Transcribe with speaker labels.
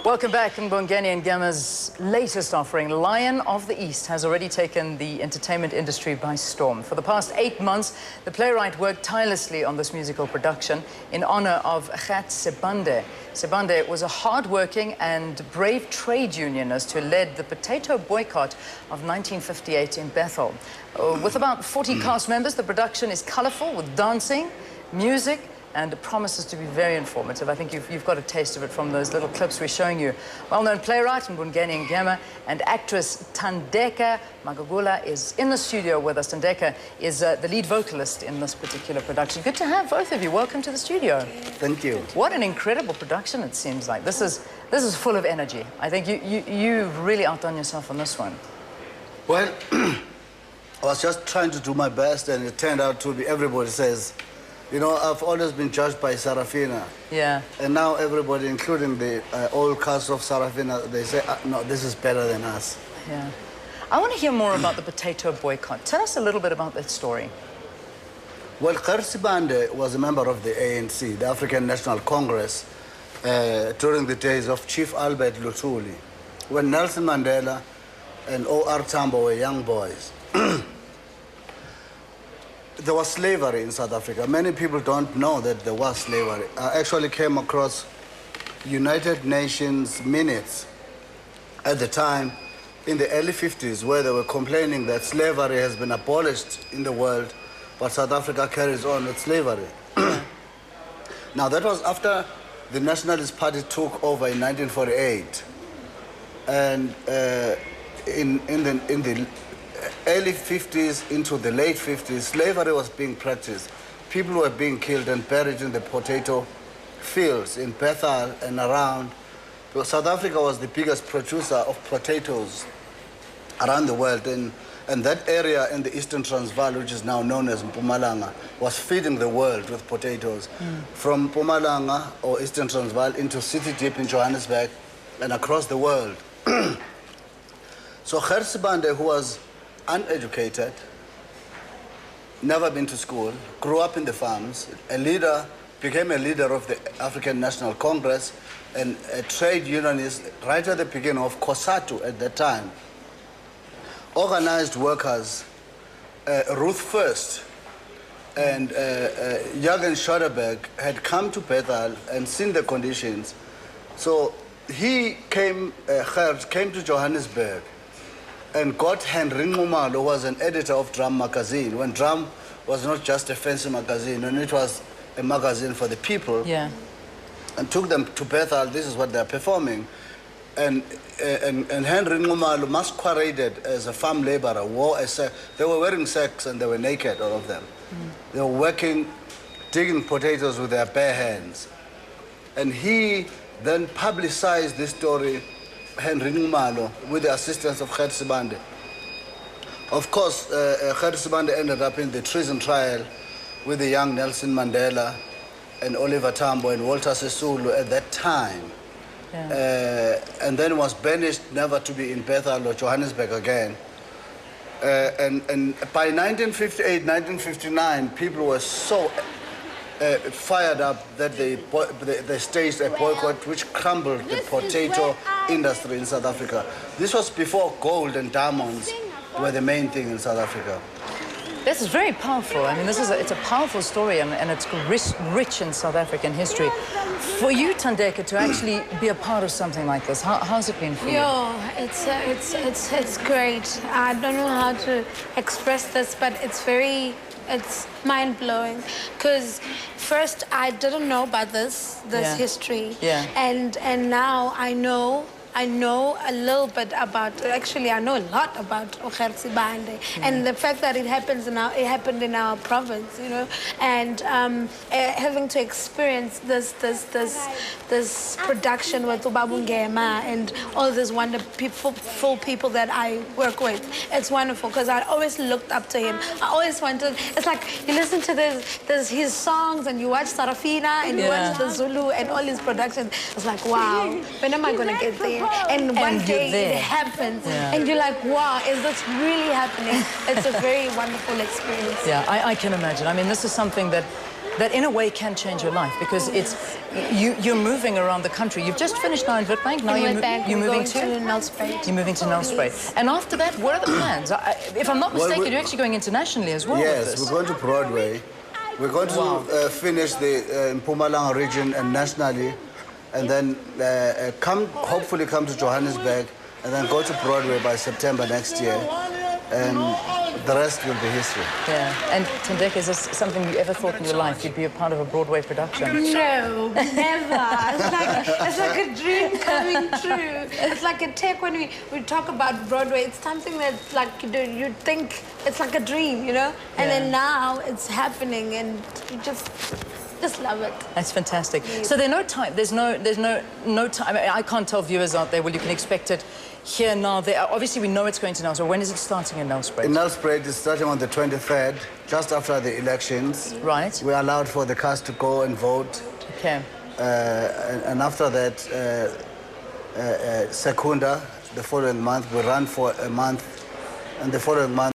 Speaker 1: Welcome back. Mbongeni and Ngema's latest offering, Lion of the East, has already taken the entertainment industry by storm. For the past 8 months, the playwright worked tirelessly on this musical production in honor of Gqhama. Sebande was a hard-working and brave trade unionist who led the potato boycott of 1958 in Bethel. With about 40 cast members, the production is colorful with dancing, music, and it promises to be very informative. I think you've got a taste of it from those little clips we're showing you. Well-known playwright Mbongeni and Ngema and actress Thandeka is in the studio with us. Thandeka is the lead vocalist in this particular production. Good to have both of you. Welcome to the studio.
Speaker 2: Thank you.
Speaker 1: What an incredible production it seems like. This is full of energy. I think you've really outdone yourself on this one.
Speaker 2: Well, I was just trying to do my best, and it turned out to be, everybody says, you know, I've always been judged by Sarafina.
Speaker 1: Yeah.
Speaker 2: And now everybody, including the old cast of Sarafina, they say, no, this is better than us.
Speaker 1: Yeah. I want to hear more about the potato boycott. Tell us a little bit about that story.
Speaker 2: Well, Gqhama was a member of the ANC, the African National Congress, during the days of Chief Albert Luthuli, when Nelson Mandela and O.R. Tambo were young boys. There was slavery in South Africa. Many people don't know that there was slavery. I actually came across United Nations minutes at the time in the early 50s where they were complaining that slavery has been abolished in the world, but South Africa carries on with slavery. Now, that was after the Nationalist Party took over in 1948. And in the early 50s into the late 50s, slavery was being practiced. People were being killed and buried in the potato fields in Bethel and around. Because South Africa was the biggest producer of potatoes around the world. And that area in the Eastern Transvaal, which is now known as Mpumalanga, was feeding the world with potatoes. From Mpumalanga or Eastern Transvaal into City Deep in Johannesburg and across the world. So Gqhama, who was uneducated, never been to school, grew up in the farms, became a leader of the African National Congress and a trade unionist right at the beginning of COSATU at that time. Organized workers, Ruth First and Jürgen Schoderberg had come to Bethel and seen the conditions. So he came to Johannesburg and got Henry Nqoba, who was an editor of Drum magazine, when Drum was not just a fancy magazine, and it was a magazine for the people.
Speaker 1: Yeah.
Speaker 2: And took them to Bethel. This is what they're performing. And Henry Nqoba, masqueraded as a farm laborer, they were wearing sacks and they were naked, all of them. They were working, digging potatoes with their bare hands. And he then publicized this story, Henry Nqoba, with the assistance of Gqhama. Of course, Gqhama ended up in the treason trial with the young Nelson Mandela and Oliver Tambo and Walter Sisulu at that time. Yeah. And then was banished never to be in Bethel or Johannesburg again. And by 1958, 1959, people were so fired up that they staged a boycott which crumbled the potato industry in South Africa. This was before gold and diamonds were the main thing in South Africa.
Speaker 1: This is very powerful. I mean, it's a powerful story and it's rich in South African history. For you, Thandeka, to actually be a part of something like this, how's it been for you?
Speaker 3: It's great. I don't know how to express this, but it's mind-blowing, because first I didn't know about this history, and now I know a little bit about, actually I know a lot about Gqhama, and the fact that it happened in our province, you know, and having to experience this production with Ngema and all these wonderful people that I work with. It's wonderful, because I always looked up to him. I always wanted, it's like you listen to his songs and you watch Sarafina and you watch the Zulu and all his productions. It's like, wow, when am I going to get there? And one day it happens, and you're like, wow, is this really happening? It's a very wonderful experience.
Speaker 1: Yeah, I can imagine. I mean, this is something that that in a way can change your life because it's you're moving around the country. You've just finished now in Witbank. Now you're moving to
Speaker 3: Nelspruit.
Speaker 1: You're moving to Nelspruit.
Speaker 3: Yes.
Speaker 1: And after that, what are the plans? If I'm not mistaken, you're actually going internationally as well.
Speaker 2: Yes,
Speaker 1: with this.
Speaker 2: we're going to Broadway. We're going to finish the Mpumalanga region and nationally, and then hopefully come to Johannesburg, and then go to Broadway by September next year, and the rest will be history.
Speaker 1: Yeah. And Thandeka, is this something you ever thought in your life you'd be a part of a Broadway production?
Speaker 3: No, never. It's like a dream coming true. It's like a tech when we talk about Broadway. It's something that's like you think it's like a dream, you know. And then now it's happening, and you just love it.
Speaker 1: That's fantastic. So there's no time. There's no time. I mean, I can't tell viewers out there. Well, you can expect it here now. There. Obviously, we know it's going to Nelspruit. When is it starting in Nelspruit?
Speaker 2: In Nelspruit, it's starting on the 23rd, just after the elections.
Speaker 1: Right.
Speaker 2: We're allowed for the cast to go and vote.
Speaker 1: Okay.
Speaker 2: And after that, Secunda, the following month, we run for a month, and the following month.